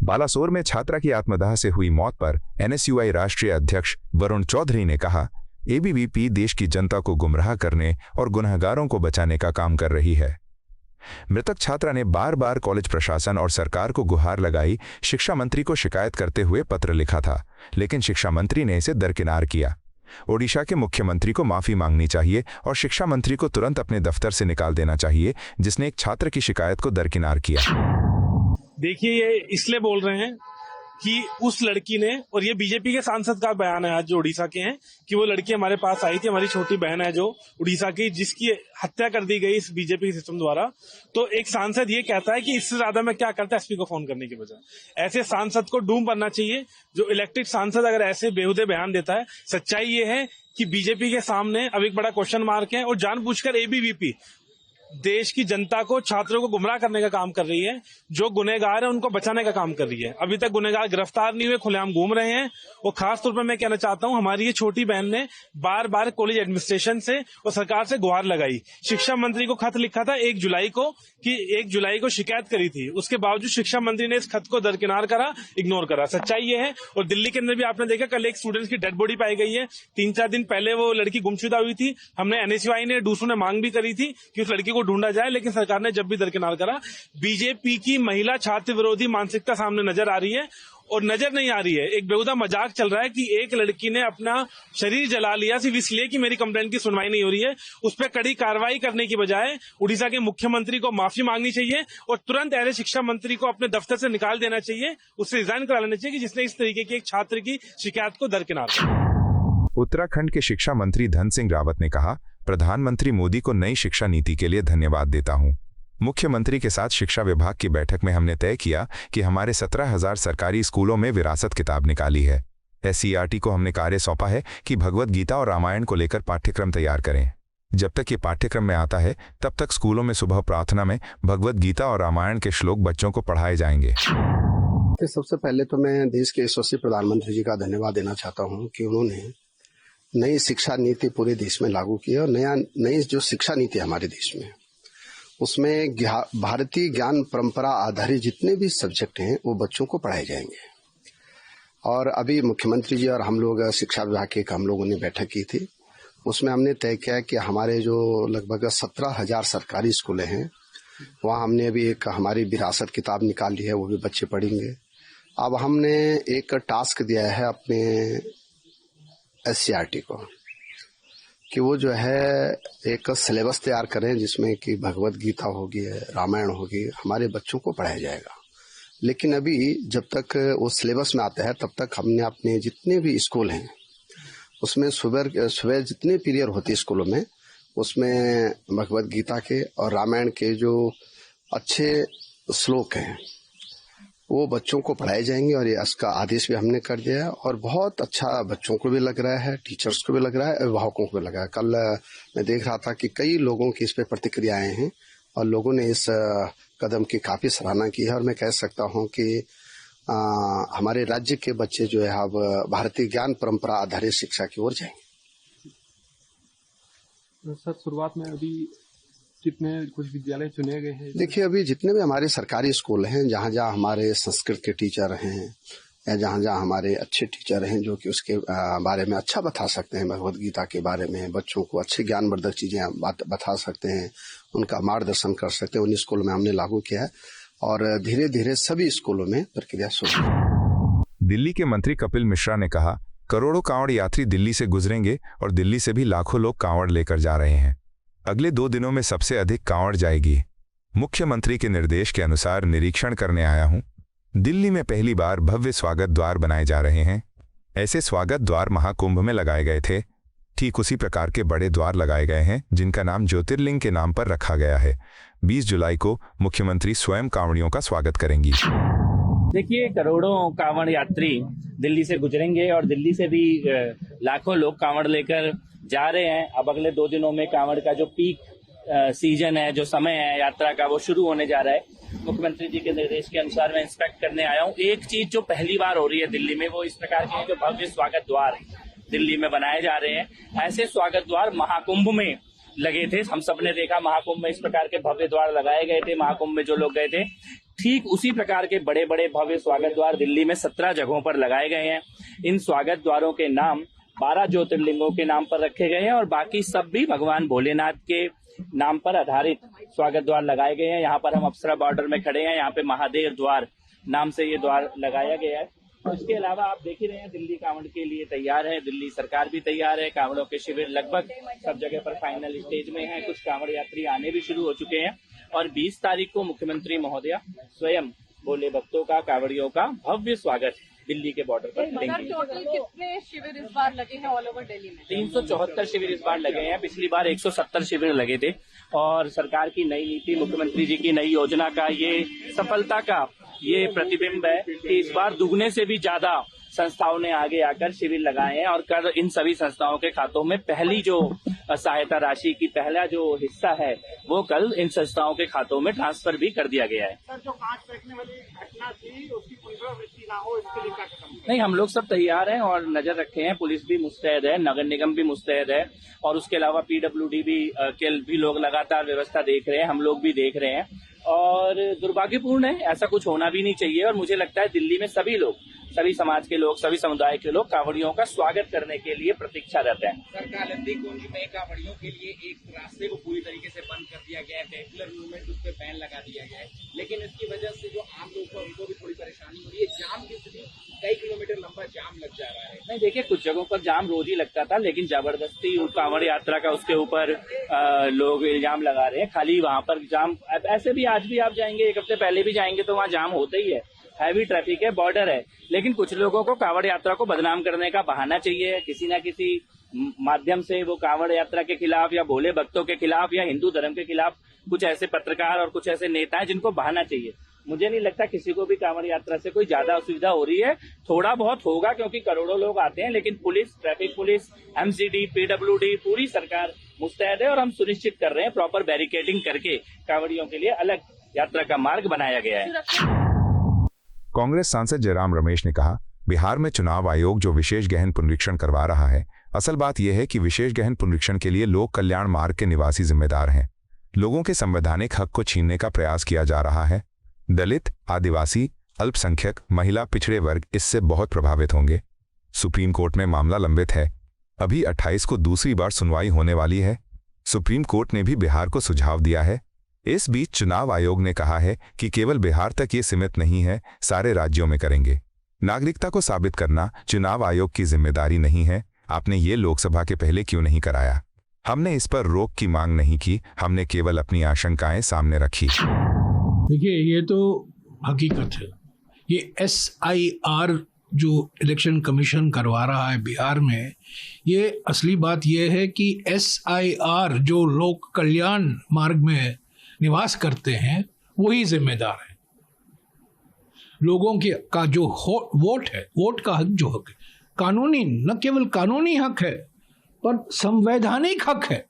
बालासोर में छात्रा की आत्मदाह से हुई मौत पर एनएसयूआई राष्ट्रीय अध्यक्ष वरुण चौधरी ने कहा, एबीवीपी देश की जनता को गुमराह करने और गुनहगारों को बचाने का काम कर रही है। मृतक छात्रा ने बार बार कॉलेज प्रशासन और सरकार को गुहार लगाई, शिक्षा मंत्री को शिकायत करते हुए पत्र लिखा था, लेकिन शिक्षा मंत्री ने इसे दरकिनार किया। ओडिशा के मुख्यमंत्री को माफी मांगनी चाहिए और शिक्षा मंत्री को तुरंत अपने दफ्तर से निकाल देना चाहिए, जिसने एक छात्र की शिकायत को दरकिनार किया। देखिए, ये इसलिए बोल रहे हैं कि उस लड़की ने, और ये बीजेपी के सांसद का बयान है आज जो उड़ीसा के हैं, कि वो लड़की हमारे पास आई थी, हमारी छोटी बहन है जो उड़ीसा की, जिसकी हत्या कर दी गई इस बीजेपी सिस्टम द्वारा। तो एक सांसद ये कहता है कि इससे ज्यादा मैं क्या करता, एसपी को फोन करने की बजाय। ऐसे सांसद को डूम बनना चाहिए। जो इलेक्टेड सांसद अगर ऐसे बेहुदे बयान देता है, सच्चाई ये है कि बीजेपी के सामने अब एक बड़ा क्वेश्चन मार्क है और जानबूझकर एबीवीपी देश की जनता को, छात्रों को गुमराह करने का काम कर रही है। जो गुनहगार है उनको बचाने का काम कर रही है। अभी तक गुनहगार गिरफ्तार नहीं हुए, खुलेआम घूम रहे हैं। और खास तौर पर मैं कहना चाहता हूं, हमारी ये छोटी बहन ने बार बार कॉलेज एडमिनिस्ट्रेशन से और सरकार से गुहार लगाई। शिक्षा मंत्री को खत लिखा था 1 जुलाई को कि 1 जुलाई को शिकायत करी थी। उसके बावजूद शिक्षा मंत्री ने इस खत को दरकिनार करा, इग्नोर करा। सच्चाई ये है। और दिल्ली के अंदर भी आपने देखा, कल एक स्टूडेंट की डेड बॉडी पाई गई है। 3-4 दिन पहले वो लड़की गुमशुदा हुई थी। हमने एनएसयूआई ने, डूसू ने मांग भी करी थी कि उस लड़की को ढूंढा जाए, लेकिन सरकार ने जब भी दरकिनार करा। बीजेपी की महिला छात्र विरोधी मानसिकता सामने नजर आ रही है। और नजर नहीं आ रही है, एक बेहुदा मजाक चल रहा है कि एक लड़की ने अपना शरीर जला लिया सिर्फ इसलिए कि मेरी कंप्लेंट की सुनवाई नहीं हो रही है। उस पर कड़ी कार्रवाई करने की बजाय उड़ीसा के मुख्यमंत्री को माफी मांगनी चाहिए और तुरंत ऐसे शिक्षा मंत्री को अपने दफ्तर से निकाल देना चाहिए, उससे रिजाइन करा लेना चाहिए कि जिसने इस तरीके की एक छात्र की शिकायत को दरकिनार किया। उत्तराखंड के शिक्षा मंत्री धन सिंह रावत ने कहा, प्रधानमंत्री मोदी को नई शिक्षा नीति के लिए धन्यवाद देता हूं। मुख्यमंत्री के साथ शिक्षा विभाग की बैठक में हमने तय किया कि हमारे 17,000 सरकारी स्कूलों में विरासत किताब निकाली है। एससीईआरटी को हमने कार्य सौंपा है कि भगवद गीता और रामायण को लेकर पाठ्यक्रम तैयार करें। जब तक ये पाठ्यक्रम में आता है, तब तक स्कूलों में सुबह प्रार्थना में भगवद गीता और रामायण के श्लोक बच्चों को पढ़ाए जाएंगे। सबसे पहले तो मैं देश के यशस्वी प्रधानमंत्री जी का धन्यवाद देना चाहता हूँ कि उन्होंने नई शिक्षा नीति पूरे देश में लागू की है। और नई जो शिक्षा नीति है हमारे देश में, उसमें भारतीय ज्ञान परंपरा आधारित जितने भी सब्जेक्ट हैं वो बच्चों को पढ़ाए जाएंगे। और अभी मुख्यमंत्री जी और हम लोग शिक्षा विभाग के हम लोगों ने बैठक की थी। उसमें हमने तय किया कि हमारे जो लगभग 17,000 सरकारी स्कूलें हैं, वहाँ हमने अभी एक हमारी विरासत किताब निकाल ली है, वो भी बच्चे पढ़ेंगे। अब हमने एक टास्क दिया है अपने एससीईआरटी को कि वो जो है एक सिलेबस तैयार करें जिसमें कि भगवद गीता होगी, रामायण होगी, हमारे बच्चों को पढ़ाया जाएगा। लेकिन अभी जब तक वो सिलेबस में आता है, तब तक हमने अपने जितने भी स्कूल हैं उसमें सुबह जितने पीरियड होती है स्कूलों में, उसमें भगवद गीता के और रामायण के जो अच्छे श्लोक हैं वो बच्चों को पढ़ाए जाएंगे। और ये इसका आदेश भी हमने कर दिया है और बहुत अच्छा बच्चों को भी लग रहा है, टीचर्स को भी लग रहा है, अभिभावकों को भी लगा है। कल मैं देख रहा था कि कई लोगों की इस पे प्रतिक्रियाएं हैं और लोगों ने इस कदम की काफी सराहना की है। और मैं कह सकता हूं कि हमारे राज्य के बच्चे जो है अब भारतीय ज्ञान परंपरा आधारित शिक्षा की ओर जाएंगे। सर, शुरुआत में अभी कितने कुछ विद्यालय चुने गए हैं? देखिए, अभी जितने भी हमारे सरकारी स्कूल हैं, जहाँ जहाँ हमारे संस्कृत के टीचर हैं या जहाँ जहाँ हमारे अच्छे टीचर हैं जो कि उसके बारे में अच्छा बता सकते हैं, भगवद गीता के बारे में बच्चों को अच्छे ज्ञानवर्धक चीजें बता सकते हैं, उनका मार्गदर्शन कर सकते हैं, उन स्कूलों में हमने लागू किया है और धीरे धीरे सभी स्कूलों में प्रक्रिया शुरू। दिल्ली के मंत्री कपिल मिश्रा ने कहा, करोड़ों कांवड़ यात्री दिल्ली से गुजरेंगे और दिल्ली से भी लाखों लोग कांवड़ लेकर जा रहे हैं। अगले 2 दिनों में सबसे अधिक कांवड़ जाएगी। मुख्यमंत्री के निर्देश के अनुसार निरीक्षण करने आया हूं। दिल्ली में पहली बार भव्य स्वागत द्वार बनाए जा रहे हैं। ऐसे स्वागत द्वार महाकुंभ में लगाए गए थे। ठीक उसी प्रकार के बड़े द्वार लगाए गए हैं जिनका नाम ज्योतिर्लिंग के नाम पर रखा गया है। 20 जुलाई को मुख्यमंत्री स्वयं कांवड़ियों का स्वागत करेंगी। देखिए, करोड़ों कांवड़ यात्री दिल्ली से गुजरेंगे और दिल्ली से भी लाखों लोग कांवड़ लेकर जा रहे हैं। अब अगले 2 दिनों में कांवड़ का जो पीक सीजन है, जो समय है यात्रा का, वो शुरू होने जा रहा है। मुख्यमंत्री जी के निर्देश के अनुसार मैं इंस्पेक्ट करने आया हूँ। एक चीज जो पहली बार हो रही है दिल्ली में, वो इस प्रकार के जो भव्य स्वागत द्वार दिल्ली में बनाए जा रहे हैं। ऐसे स्वागत द्वार महाकुंभ में लगे थे। हम सब ने देखा महाकुंभ में इस प्रकार के भव्य द्वार लगाए गए थे। महाकुंभ में जो लोग गए थे, ठीक उसी प्रकार के बड़े बड़े भव्य स्वागत द्वार दिल्ली में 17 जगहों पर लगाए गए हैं। इन स्वागत द्वारों के नाम 12 ज्योतिर्लिंगों के नाम पर रखे गए हैं और बाकी सब भी भगवान भोलेनाथ के नाम पर आधारित स्वागत द्वार लगाए गए हैं। यहाँ पर हम अप्सरा बॉर्डर में खड़े हैं। यहाँ पे महादेव द्वार नाम से ये द्वार लगाया गया है। इसके अलावा आप देख ही रहे हैं, दिल्ली कांवड़ के लिए तैयार है। दिल्ली सरकार भी तैयार है। कांवड़ों के शिविर लगभग सब जगह पर फाइनल स्टेज में है। कुछ कांवड़ यात्री आने भी शुरू हो चुके हैं और 20 तारीख को मुख्यमंत्री महोदया स्वयं भोले भक्तों का, कांवड़ियों का भव्य स्वागत दिल्ली के बॉर्डर पर करेंगे। टोटल कितने शिविर इस बार लगे हैं ऑल ओवर दिल्ली में? 374 शिविर इस बार लगे हैं। पिछली बार 170 शिविर लगे थे और सरकार की नई नीति, मुख्यमंत्री जी की नई योजना का ये सफलता का ये प्रतिबिंब है कि इस बार दुगने से भी ज्यादा संस्थाओं ने आगे आकर शिविर लगाए हैं और कल इन सभी संस्थाओं के खातों में पहली जो सहायता राशि की पहला जो हिस्सा है वो कल इन संस्थाओं के खातों में ट्रांसफर भी कर दिया गया है। सर, जो कांच फेंकने वाली घटना थी उसकी पुनरावृत्ति ना हो, इसके लिए क्या कदम? नहीं, हम लोग सब तैयार हैं और नजर रखे हैं। पुलिस भी मुस्तैद है, नगर निगम भी मुस्तैद है और उसके अलावा PWD भी लोग लगातार व्यवस्था देख रहे हैं। हम लोग भी देख रहे हैं और दुर्भाग्यपूर्ण है, ऐसा कुछ होना भी नहीं चाहिए। और मुझे लगता है दिल्ली में सभी लोग, सभी समाज के लोग, सभी समुदाय के लोग कांवड़ियों का स्वागत करने के लिए प्रतीक्षारत हैं। सरकार लंदी कुंज में कांवड़ियों के लिए एक रास्ते को पूरी तरीके से बंद कर दिया गया है। रेगुलर मूवमेंट उस पर बैन लगा दिया गया है, लेकिन इसकी वजह से जो आम लोग हैं उनको भी थोड़ी परेशानी हो रही है। जाम की स्थिति, कई किलोमीटर लंबा जाम लग जा रहा है। नहीं, देखिए, कुछ जगहों पर जाम रोज ही लगता था, लेकिन जबरदस्ती कांवड़ यात्रा का उसके ऊपर लोग इल्जाम लगा रहे हैं। खाली वहां पर जाम, ऐसे भी आज भी आप जाएंगे, एक हफ्ते पहले भी जाएंगे तो वहाँ जाम होता ही है। हैवी ट्रैफिक है, बॉर्डर है, लेकिन कुछ लोगों को कांवड़ यात्रा को बदनाम करने का बहाना चाहिए। किसी न किसी माध्यम से वो कांवड़ यात्रा के खिलाफ या भोले भक्तों के खिलाफ या हिंदू धर्म के खिलाफ कुछ ऐसे पत्रकार और कुछ ऐसे नेता हैं जिनको बहाना चाहिए। मुझे नहीं लगता किसी को भी कांवड़ यात्रा से कोई ज्यादा असुविधा हो रही है। थोड़ा बहुत होगा क्योंकि करोड़ों लोग आते हैं, लेकिन police, traffic police, MCD, PWD, पूरी सरकार मुस्तैद है और हम सुनिश्चित कर रहे हैं प्रॉपर बैरिकेडिंग करके कांवड़ियों के लिए अलग यात्रा का मार्ग बनाया गया है। कांग्रेस सांसद जयराम रमेश ने कहा, बिहार में चुनाव आयोग जो विशेष गहन पुनरीक्षण करवा रहा है, असल बात यह है कि विशेष गहन पुनरीक्षण के लिए लोक कल्याण मार्ग के निवासी जिम्मेदार हैं। लोगों के संवैधानिक हक को छीनने का प्रयास किया जा रहा है। दलित, आदिवासी, अल्पसंख्यक, महिला, पिछड़े वर्ग इससे बहुत प्रभावित होंगे। सुप्रीम कोर्ट में मामला लंबित है। अभी 28 को दूसरी बार सुनवाई होने वाली है। सुप्रीम कोर्ट ने भी बिहार को सुझाव दिया है। इस बीच चुनाव आयोग ने कहा है कि केवल बिहार तक ये सीमित नहीं है, सारे राज्यों में करेंगे। नागरिकता को साबित करना चुनाव आयोग की जिम्मेदारी नहीं है। आपने ये लोकसभा के पहले क्यों नहीं कराया? हमने इस पर रोक की मांग नहीं की, हमने केवल अपनी आशंकाएं सामने रखी। देखिए, ये तो हकीकत है। ये SIR जो इलेक्शन कमीशन करवा रहा है बिहार में, ये असली बात ये है कि SIR जो लोक कल्याण मार्ग में निवास करते हैं वही जिम्मेदार है। लोगों के का जो वोट है, वोट का हक जो हक है, कानूनी, न केवल कानूनी हक है पर संवैधानिक हक है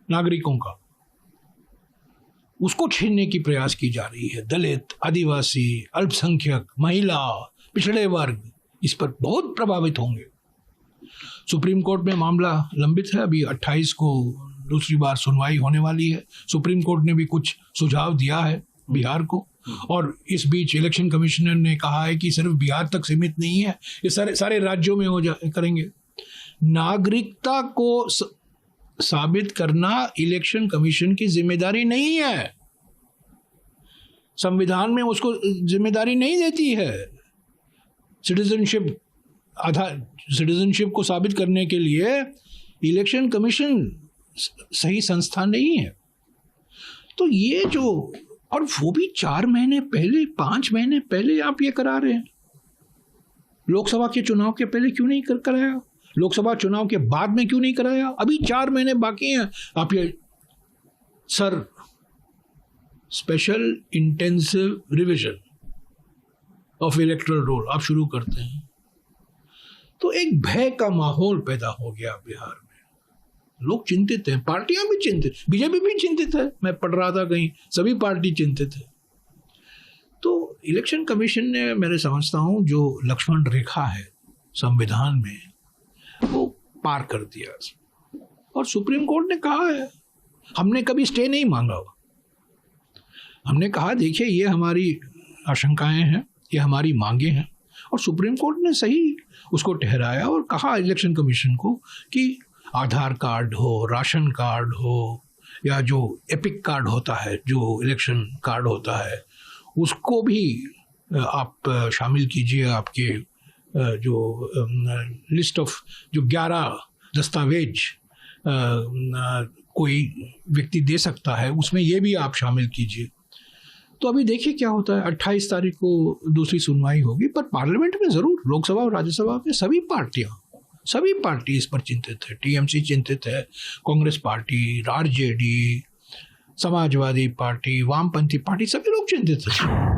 नागरिकों का, उसको छीनने की प्रयास की जा रही है। दलित, आदिवासी, अल्पसंख्यक, महिला, पिछड़े वर्ग इस पर बहुत प्रभावित होंगे। सुप्रीम कोर्ट में मामला लंबित है। अभी 28 को दूसरी बार सुनवाई होने वाली है। सुप्रीम कोर्ट ने भी कुछ सुझाव दिया है बिहार को, और इस बीच इलेक्शन कमिश्नर ने कहा है कि सिर्फ बिहार तक सीमित नहीं है, ये सारे राज्यों में करेंगे। नागरिकता को साबित करना इलेक्शन कमीशन की जिम्मेदारी नहीं है। संविधान में उसको जिम्मेदारी नहीं देती है। सिटीजनशिप को साबित करने के लिए इलेक्शन कमीशन सही संस्था नहीं है। तो ये जो, और वो भी 4 महीने पहले, 5 महीने पहले आप ये करा रहे हैं। लोकसभा के चुनाव के पहले क्यों नहीं कराया? लोकसभा चुनाव के बाद में क्यों नहीं कराया? अभी 4 महीने बाकी हैं। आप ये sir special intensive revision of electoral roll आप शुरू करते हैं तो एक भय का माहौल पैदा हो गया बिहार में। लोग चिंतित हैं, पार्टियां भी चिंतित, बीजेपी भी चिंतित है। मैं पढ़ रहा था कहीं, सभी पार्टी चिंतित है। तो इलेक्शन कमीशन ने, मैं समझता हूं, जो लक्ष्मण रेखा है संविधान में वो पार कर दिया। और सुप्रीम कोर्ट ने कहा है, हमने कभी स्टे नहीं मांगा। हमने कहा देखिए ये हमारी आशंकाएं हैं, ये हमारी मांगे हैं, और सुप्रीम कोर्ट ने सही उसको ठहराया और कहा इलेक्शन कमीशन को कि आधार कार्ड हो, राशन कार्ड हो, या जो एपिक कार्ड होता है, जो इलेक्शन कार्ड होता है, उसको भी आप शामिल कीजिए आपके जो लिस्ट ऑफ जो 11 दस्तावेज कोई व्यक्ति दे सकता है, उसमें ये भी आप शामिल कीजिए। तो अभी देखिए क्या होता है। 28 तारीख को दूसरी सुनवाई होगी, पर पार्लियामेंट में ज़रूर, लोकसभा और राज्यसभा में सभी पार्टी इस पर चिंतित है। टीएमसी चिंतित है, Congress party, RJD, Samajwadi party, वामपंथी पार्टी, सभी लोग चिंतित हैं।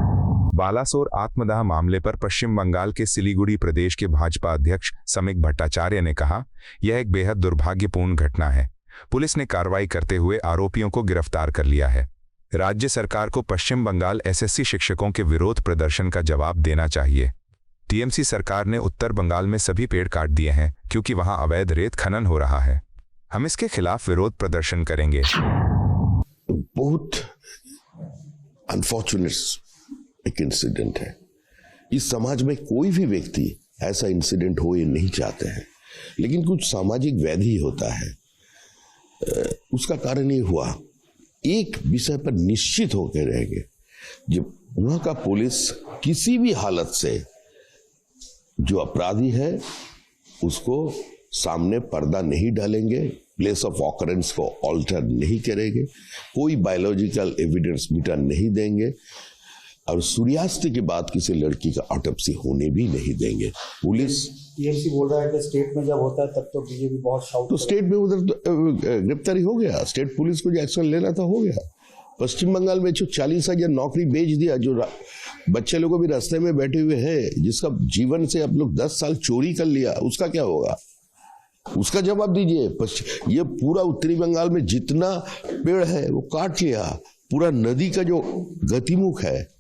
बालासोर आत्मदाह मामले पर पश्चिम बंगाल के सिलीगुड़ी प्रदेश के भाजपा अध्यक्ष समीक भट्टाचार्य ने कहा, यह एक बेहद दुर्भाग्यपूर्ण घटना है। पुलिस ने कार्रवाई करते हुए आरोपियों को गिरफ्तार कर लिया है। राज्य सरकार को पश्चिम बंगाल एसएससी शिक्षकों के विरोध प्रदर्शन का जवाब देना चाहिए। टीएमसी सरकार ने उत्तर बंगाल में सभी पेड़ काट दिए हैं क्योंकि वहां अवैध रेत खनन हो रहा है। हम इसके खिलाफ विरोध प्रदर्शन करेंगे। बहुत अनफॉर्चुनेट एक इंसिडेंट है। इस समाज में कोई भी व्यक्ति ऐसा इंसिडेंट हो ये नहीं चाहते हैं, लेकिन कुछ सामाजिक व्याधि होता है। उसका कारण ये हुआ, एक विषय पर निश्चित होकर रहेंगे, जब वहां का पुलिस किसी भी हालत से जो अपराधी है उसको सामने पर्दा नहीं डालेंगे, प्लेस ऑफ ऑकरेंस को ऑल्टर नहीं करेंगे, कोई बायोलॉजिकल एविडेंस मिटा नहीं देंगे, और सूर्यास्त के बाद किसी लड़की का ऑटोप्सी होने भी नहीं देंगे। पुलिस टीएमसी बोल रहा है कि स्टेट में जब होता है तब तो बीजेपी बहुत शाउट, तो स्टेट में उधर गिरफ्तारी हो गया, स्टेट पुलिस को जो एक्शन लेना था हो गया। पश्चिम बंगाल में जो 40,000 नौकरी बेच दिया, जो बच्चे लोगों भी रास्ते में बैठे हुए हैं, जिसका जीवन से आप लोग 10 साल चोरी कर लिया, उसका क्या होगा? उसका जवाब दीजिए। ये पूरा उत्तरी बंगाल में जितना पेड़ है वो काट लिया, पूरा नदी का जो गतिमुख है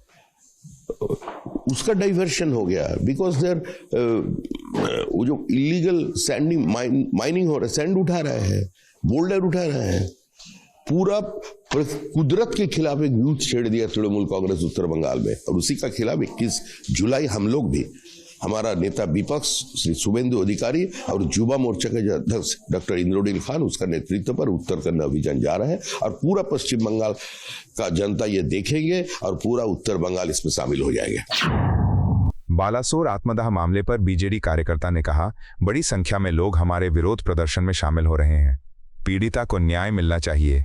उसका डाइवर्शन हो गया, बिकॉज देयर वो जो इलीगल सैंडिंग माइनिंग हो रहा है, सैंड उठा रहे हैं, बोल्डर उठा रहे हैं, पूरा कुदरत के खिलाफ एक युद्ध छेड़ दिया तृणमूल कांग्रेस उत्तर बंगाल में। और उसी का खिलाफ 21 जुलाई हम लोग भी, हमारा नेता विपक्ष श्री शुभेंदु अधिकारी और युवा मोर्चा के अध्यक्ष डॉक्टर इंद्रोडील खान, उसका नेतृत्व पर उत्तर कन्नड़ अभियान जा रहा है, और पूरा पश्चिम बंगाल का जनता ये देखेंगे और पूरा उत्तर बंगाल इसमें शामिल हो जाएगा। बालासोर आत्मदाह मामले पर बीजेडी कार्यकर्ता ने कहा, बड़ी संख्या में लोग हमारे विरोध प्रदर्शन में शामिल हो रहे हैं। पीड़िता को न्याय मिलना चाहिए।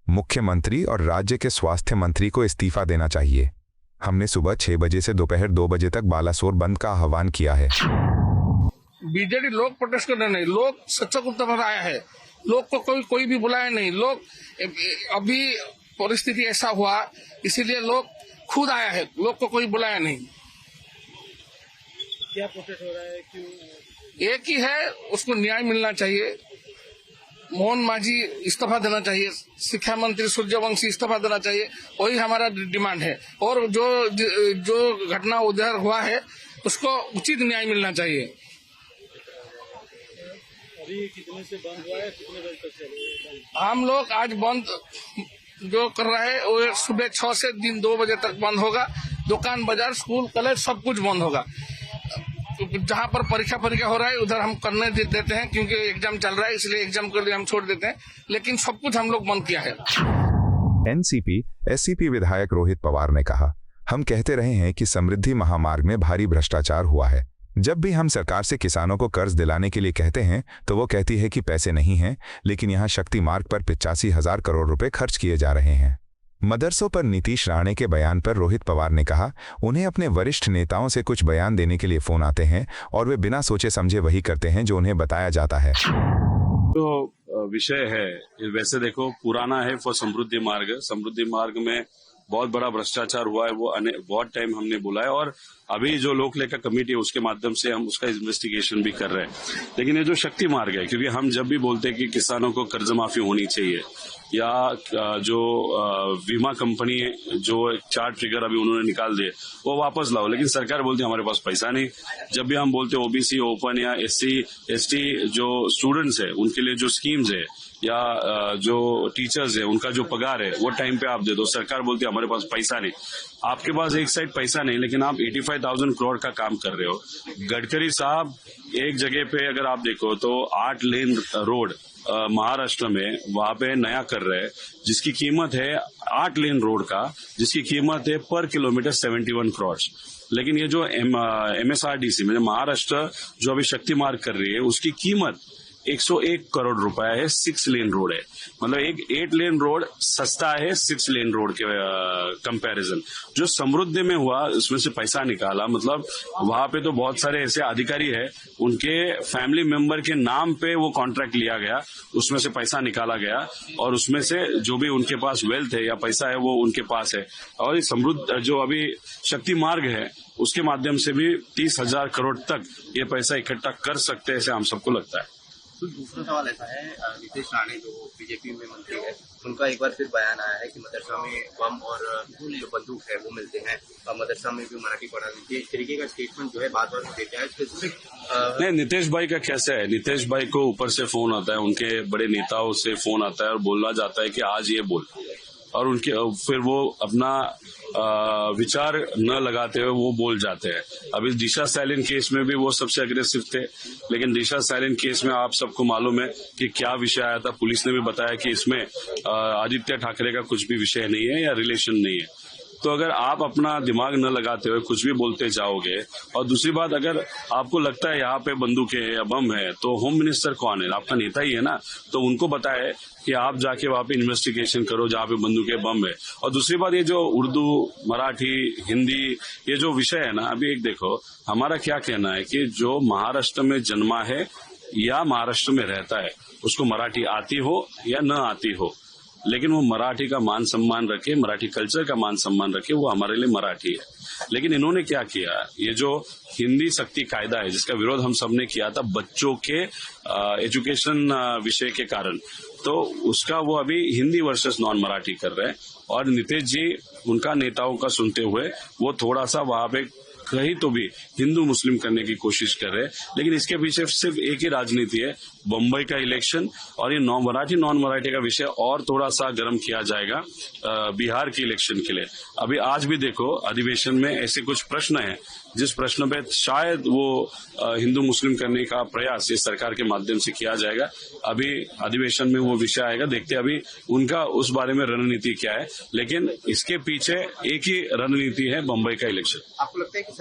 मुख्यमंत्री और राज्य के स्वास्थ्य मंत्री को इस्तीफा देना चाहिए। हमने सुबह 6 बजे से दोपहर 2 बजे तक बालासोर बंद का आह्वान किया है। बीजेडी लोग प्रोटेस्ट करने नहीं, लोग सच्चा कुत्ता पर आया है, लोग को कोई भी बुलाया नहीं। लोग अभी परिस्थिति ऐसा हुआ इसीलिए लोग खुद आया है, लोग को कोई बुलाया नहीं। क्या प्रोटेस्ट हो रहा है, क्यों? एक ही है, उसको न्याय मिलना चाहिए। मोहन मांझी इस्तीफा देना चाहिए, शिक्षा मंत्री सूर्यवंशी इस्तीफा देना चाहिए, वही हमारा डिमांड है। और जो घटना उधर हुआ है उसको उचित न्याय मिलना चाहिए। अभी कितने से बंद हुआ है, कितने बजे तक चलेगा? हम लोग आज बंद जो कर रहा है वो सुबह 6 से दिन 2 बजे तक बंद होगा। दुकान, बाजार, स्कूल, कॉलेज सब कुछ बंद होगा। जहाँ पर परीक्षा हो रहा है उधर हम करने देते हैं, क्योंकि एग्जाम चल रहा है इसलिए एग्जाम के लिए हम छोड़ देते हैं, लेकिन सब कुछ हम लोग बंद किया है। एनसीपी एससीपी विधायक रोहित पवार ने कहा, हम कहते रहे हैं कि समृद्धि महामार्ग में भारी भ्रष्टाचार हुआ है। जब भी हम सरकार से किसानों को कर्ज दिलाने के लिए कहते हैं तो वो कहती है कि पैसे नहीं हैं, लेकिन यहाँ शक्ति मार्ग पर 85,000 करोड़ रुपए खर्च किए जा रहे हैं। मदरसों पर नीतीश राणे के बयान पर रोहित पवार ने कहा, उन्हें अपने वरिष्ठ नेताओं से कुछ बयान देने के लिए फोन आते हैं और वे बिना सोचे समझे वही करते हैं जो उन्हें बताया जाता है। तो विषय है, वैसे देखो पुराना है फॉर समृद्धि मार्ग में बहुत बड़ा भ्रष्टाचार हुआ है, वो बहुत टाइम हमने बोला है, और अभी जो लोक लेखा कमेटी है उसके माध्यम से हम उसका इन्वेस्टिगेशन भी कर रहे हैं। लेकिन ये जो शक्ति मार्ग है, क्योंकि हम जब भी बोलते हैं कि किसानों को कर्ज माफी होनी चाहिए, या जो बीमा कंपनी जो चार्ट फिगर अभी उन्होंने निकाल दिए वो वापस लाओ, लेकिन सरकार बोलती है हमारे पास पैसा नहीं। जब भी हम बोलते हैं ओबीसी, ओपन या एससी एसटी जो स्टूडेंट्स है उनके लिए जो स्कीम्स है या जो टीचर्स है उनका जो पगार है वो टाइम पे आप दे दो। सरकार बोलती है हमारे पास पैसा नहीं। आपके पास एक साइड पैसा नहीं, लेकिन आप 85,000 करोड़ का काम कर रहे हो। गडकरी साहब एक जगह पे अगर आप देखो तो 8 लेन रोड महाराष्ट्र में वहां पे नया कर रहे हैं, जिसकी कीमत है 8 लेन रोड का, जिसकी कीमत है पर किलोमीटर 71 करोड़। लेकिन ये जो MSRDC में महाराष्ट्र जो अभी शक्ति मार्ग कर रही है उसकी कीमत 101 करोड़ रुपए है। 6 लेन रोड है, मतलब एक 8 लेन रोड सस्ता है 6 लेन रोड के कंपैरिजन। जो समृद्धि में हुआ उसमें से पैसा निकाला, मतलब वहां पे तो बहुत सारे ऐसे अधिकारी है उनके फैमिली मेंबर के नाम पे वो कॉन्ट्रैक्ट लिया गया, उसमें से पैसा निकाला गया और उसमें से जो भी उनके पास वेल्थ है या पैसा है वो उनके पास है। और ये समृद्ध जो अभी शक्ति मार्ग है उसके माध्यम से भी 30,000 करोड़ तक ये पैसा इकट्ठा कर सकते हैं, ऐसे हम सबको लगता है। तो दूसरा सवाल ऐसा है, नीतीश राणे जो बीजेपी में मंत्री है उनका एक बार फिर बयान आया है कि मदरसा में बम और जो बंदूक है वो मिलते हैं, मदरसा में भी मराठी पढ़ा दी थी। इस तरीके का स्टेटमेंट जो है बात बात देता है स्पेसिफिक। नहीं, नीतीश भाई का कैसा है, नीतीश भाई को ऊपर से फोन आता है, उनके बड़े नेताओं से फोन आता है और बोलना जाता है कि आज ये बोल, और उनके फिर वो अपना विचार न लगाते हुए वो बोल जाते हैं। अभी दिशा सैलिन केस में भी वो सबसे अग्रेसिव थे, लेकिन दिशा सैलिन केस में आप सबको मालूम है कि क्या विषय आया था। पुलिस ने भी बताया कि इसमें आदित्य ठाकरे का कुछ भी विषय नहीं है या रिलेशन नहीं है। तो अगर आप अपना दिमाग न लगाते हुए कुछ भी बोलते जाओगे, और दूसरी बात अगर आपको लगता है यहाँ पे बंदूकें या बम है तो होम मिनिस्टर कौन है, आपका नेता ही है ना, तो उनको बताए कि आप जाके वहां पे इन्वेस्टिगेशन करो जहाँ पे बंदूकें बम है। और दूसरी बात ये जो उर्दू, मराठी, हिंदी ये जो विषय है ना, अभी एक देखो हमारा क्या कहना है कि जो महाराष्ट्र में जन्मा है या महाराष्ट्र में रहता है उसको मराठी आती हो या न आती हो, लेकिन वो मराठी का मान सम्मान रखे, मराठी कल्चर का मान सम्मान रखे, वो हमारे लिए मराठी है। लेकिन इन्होंने क्या किया, ये जो हिंदी सक्ति कायदा है जिसका विरोध हम सबने किया था बच्चों के एजुकेशन विषय के कारण, तो उसका वो अभी हिंदी वर्सेस नॉन मराठी कर रहे हैं। और नीतीश जी उनका नेताओं का सुनते हुए वो थोड़ा सा वहां पे कहीं तो भी हिंदू मुस्लिम करने की कोशिश कर रहे हैं। लेकिन इसके पीछे सिर्फ एक ही राजनीति है, बम्बई का इलेक्शन, और ये नॉन मराठी का विषय और थोड़ा सा गर्म किया जाएगा बिहार के इलेक्शन के लिए। अभी आज भी देखो अधिवेशन में ऐसे कुछ प्रश्न हैं जिस प्रश्न पे शायद वो हिंदू मुस्लिम करने का प्रयास इस सरकार के माध्यम से किया जाएगा। अभी अधिवेशन में वो विषय आएगा, देखते हैं अभी उनका उस बारे में रणनीति क्या है। लेकिन इसके पीछे एक ही रणनीति है, बम्बई का इलेक्शन। आपको लगता है कि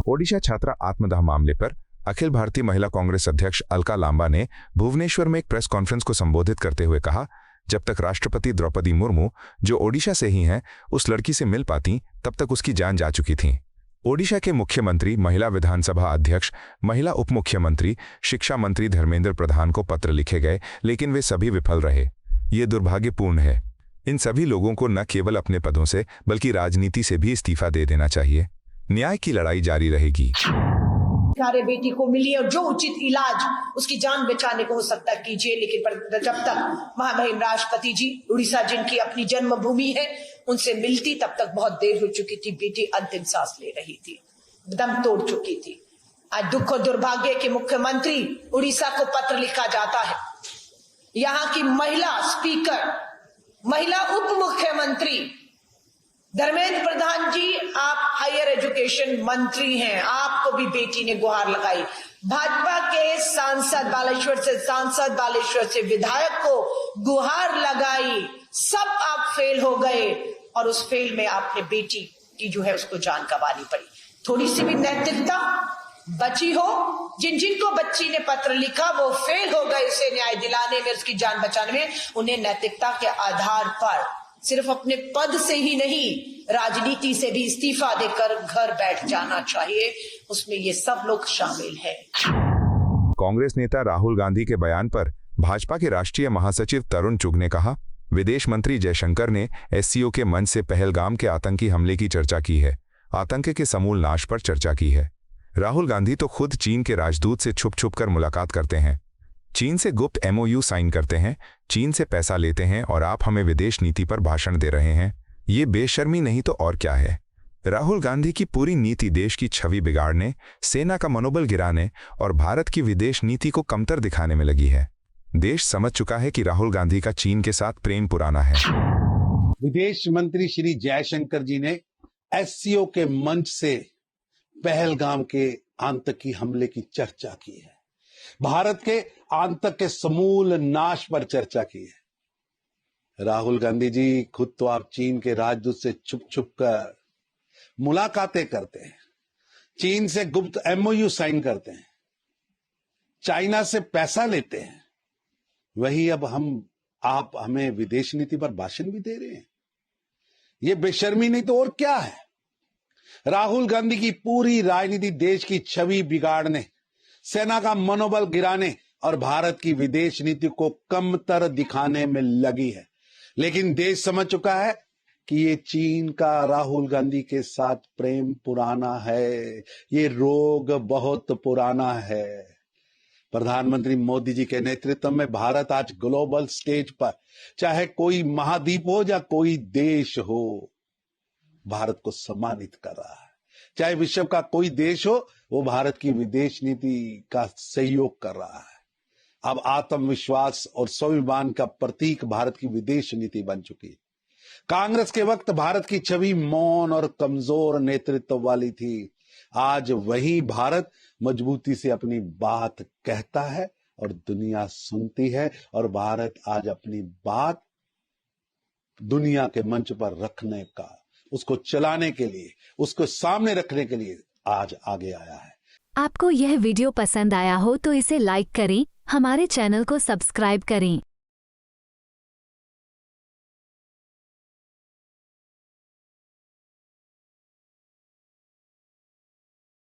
ओडिशा छात्रा आत्मदाह मामले पर अखिल भारतीय महिला कांग्रेस अध्यक्ष अलका लांबा ने भुवनेश्वर में एक प्रेस कॉन्फ्रेंस को संबोधित करते हुए कहा, जब तक राष्ट्रपति द्रौपदी मुर्मू, जो ओडिशा से ही हैं, उस लड़की से मिल पाती तब तक उसकी जान जा चुकी थी। ओडिशा के मुख्यमंत्री, महिला विधानसभा अध्यक्ष, महिला उप मुख्यमंत्री, शिक्षा मंत्री धर्मेंद्र प्रधान को पत्र लिखे गए, लेकिन वे सभी विफल रहे। ये दुर्भाग्यपूर्ण है। इन सभी लोगों को न केवल अपने पदों से बल्कि राजनीति से भी इस्तीफा दे देना चाहिए। न्याय की लड़ाई जारी रहेगी। सारे बेटी को मिली और जो उचित इलाज उसकी जान बचाने को हो सकता कीजिए, लेकिन जब तक महामहिम राष्ट्रपति जी, उड़ीसा जिनकी अपनी जन्मभूमि है, उनसे मिलती तब तक बहुत देर हो चुकी थी। बेटी अंतिम सांस ले रही थी, दम तोड़ चुकी थी। आज दुख और दुर्भाग्य के मुख्यमंत्री उड़ीसा को पत्र लिखा जाता है। यहाँ की महिला स्पीकर, महिला उप मुख्यमंत्री धर्मेंद्र प्रधान जी, आप हायर एजुकेशन मंत्री हैं, आपको भी बेटी ने गुहार लगाई। भाजपा के सांसद बालेश्वर से विधायक को गुहार लगाई, सब आप फेल हो गए और उस फेल में आपने बेटी की जो है उसको जान गंवानी पड़ी। थोड़ी सी भी नैतिकता बची हो, जिनको बच्ची ने पत्र लिखा वो फेल हो गए उसे न्याय दिलाने में, उसकी जान बचाने में। उन्हें नैतिकता के आधार पर सिर्फ अपने पद से ही नहीं, राजनीति से भी इस्तीफा देकर घर बैठ जाना चाहिए। उसमें ये सब लोग शामिल हैं। कांग्रेस नेता राहुल गांधी के बयान पर भाजपा के राष्ट्रीय महासचिव तरुण चुग ने कहा, विदेश मंत्री जयशंकर ने SCO के मंच से पहलगाम के आतंकी हमले की चर्चा की है, आतंक के समूल नाश पर चर्चा की है। राहुल गांधी तो खुद चीन के राजदूत से छुप छुप कर मुलाकात करते हैं, चीन से गुप्त MOU साइन करते हैं, चीन से पैसा लेते हैं, और आप हमें विदेश नीति पर भाषण दे रहे हैं। ये बेशर्मी नहीं तो और क्या है। राहुल गांधी की पूरी नीति देश की छवि बिगाड़ने, सेना का मनोबल गिराने और भारत की विदेश नीति को कमतर दिखाने में लगी है। देश समझ चुका है कि राहुल गांधी का चीन के साथ प्रेम पुराना है। विदेश मंत्री श्री जयशंकर जी ने एससीओ के मंच से पहलगाम के आतंकी हमले की चर्चा की है, भारत के आतंक के समूल नाश पर चर्चा की है। राहुल गांधी जी खुद तो आप चीन के राजदूत से छुप छुप कर मुलाकातें करते हैं, चीन से गुप्त एमओयू साइन करते हैं, चाइना से पैसा लेते हैं, वही अब आप हमें विदेश नीति पर भाषण भी दे रहे हैं। ये बेशर्मी नहीं तो और क्या है। राहुल गांधी की पूरी राजनीति देश की छवि बिगाड़ने, सेना का मनोबल गिराने और भारत की विदेश नीति को कमतर दिखाने में लगी है। लेकिन देश समझ चुका है कि ये चीन का राहुल गांधी के साथ प्रेम पुराना है, ये रोग बहुत पुराना है। प्रधानमंत्री मोदी जी के नेतृत्व में भारत आज ग्लोबल स्टेज पर, चाहे कोई महाद्वीप हो या कोई देश हो, भारत को सम्मानित कर रहा है। चाहे विश्व का कोई देश हो, वो भारत की विदेश नीति का सहयोग कर रहा है। अब आत्मविश्वास और स्वाभिमान का प्रतीक भारत की विदेश नीति बन चुकी है। कांग्रेस के वक्त भारत की छवि मौन और कमजोर नेतृत्व वाली थी। आज वही भारत मजबूती से अपनी बात कहता है और दुनिया सुनती है, और भारत आज अपनी बात दुनिया के मंच पर रखने का, उसको चलाने के लिए, उसको सामने रखने के लिए आज आगे आया है। आपको यह वीडियो पसंद आया हो तो इसे लाइक करें, हमारे चैनल को सब्सक्राइब करें।